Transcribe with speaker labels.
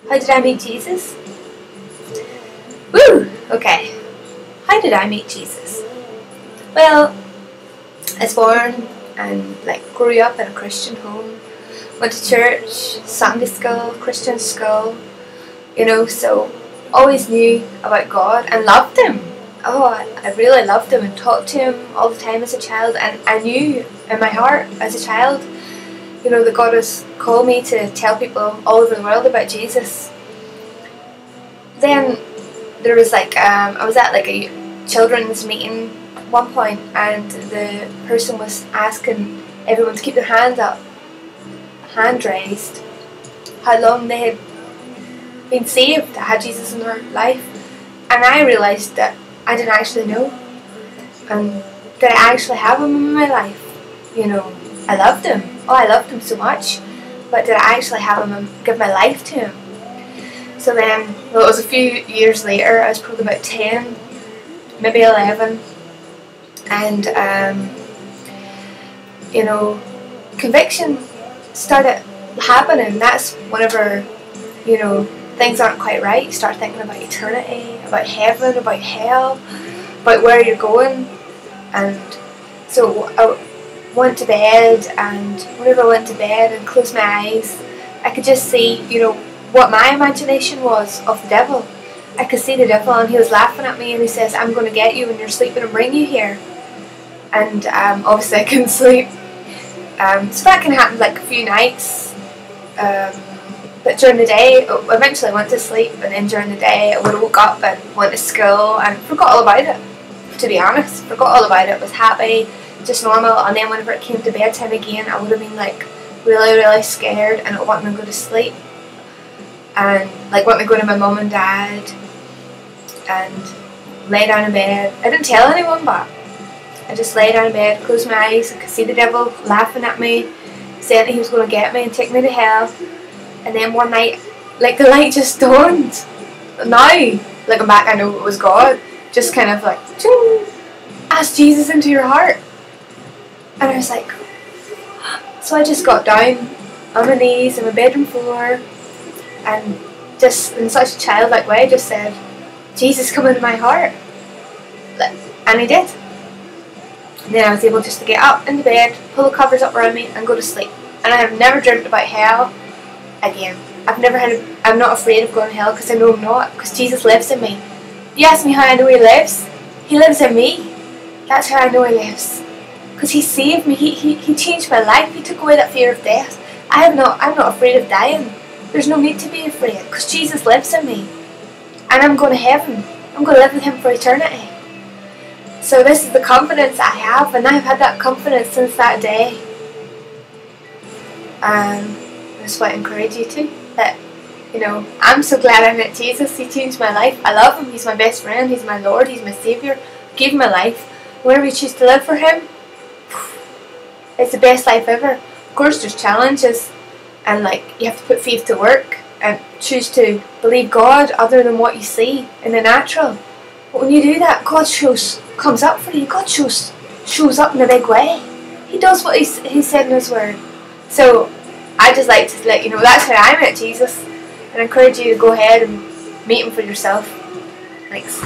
Speaker 1: How did I meet Jesus? Woo! Okay. How did I meet Jesus? Well, I was born and grew up in a Christian home. Went to church, Sunday school, Christian school, so always knew about God and loved Him. Oh, I really loved Him and talked to Him all the time as a child, and I knew in my heart as a child, that God has called me to tell people all over the world about Jesus. Then there was I was at a children's meeting at one point, and the person was asking everyone to keep their hands up, hand raised, how long they had been saved, had Jesus in their life. And I realised that I didn't actually know, and did I actually have Him in my life? I loved Him. Oh, I loved Him so much, but did I actually have Him and give my life to Him? So then, well, it was a few years later, I was probably about 10, maybe 11, and conviction started happening. That's whenever, things aren't quite right. You start thinking about eternity, about heaven, about hell, about where you're going. And so I went to bed, and whenever I went to bed and closed my eyes, I could just see, what my imagination was of the devil. I could see the devil, and he was laughing at me, and he says, "I'm going to get you when you're sleeping and bring you here." And obviously I couldn't sleep. So that can happen a few nights. But during the day, eventually I went to sleep, and then during the day I would have woke up and went to school and forgot all about it, to be honest. Forgot all about it, was happy, just normal. And then whenever it came to bedtime again, I would have been really, really scared and not wanting to go to sleep. And wanting to go to my mum and dad and lay down in bed. I didn't tell anyone, but I just lay down in bed, closed my eyes, and could see the devil laughing at me, saying that he was going to get me and take me to hell. And then one night, the light just dawned. Now, looking back, I know it was God. Just kind of ching, ask Jesus into your heart. And I was so I just got down on my knees on my bedroom floor, and just in such a childlike way just said, "Jesus, come into my heart." And He did. And then I was able just to get up into bed, pull the covers up around me, and go to sleep. And I have never dreamt about hell again. I'm not afraid of going to hell, because I know I'm not, because Jesus lives in me. You ask me how I know He lives? He lives in me. That's how I know He lives. Because He saved me. He changed my life. He took away that fear of death. I'm not afraid of dying. There's no need to be afraid, because Jesus lives in me. And I'm going to heaven. I'm going to live with Him for eternity. So this is the confidence I have, and I've had that confidence since that day. I just want to encourage you too, that, I'm so glad I met Jesus. He changed my life. I love Him. He's my best friend. He's my Lord. He's my Saviour. Gave my life. Whenever you choose to live for Him, it's the best life ever. Of course, there's challenges, and you have to put faith to work and choose to believe God other than what you see in the natural. But when you do that, God comes up for you. God shows up in a big way. He does what He said in His Word. So I just like to let you know that's how I met Jesus, and I encourage you to go ahead and meet Him for yourself. Thanks.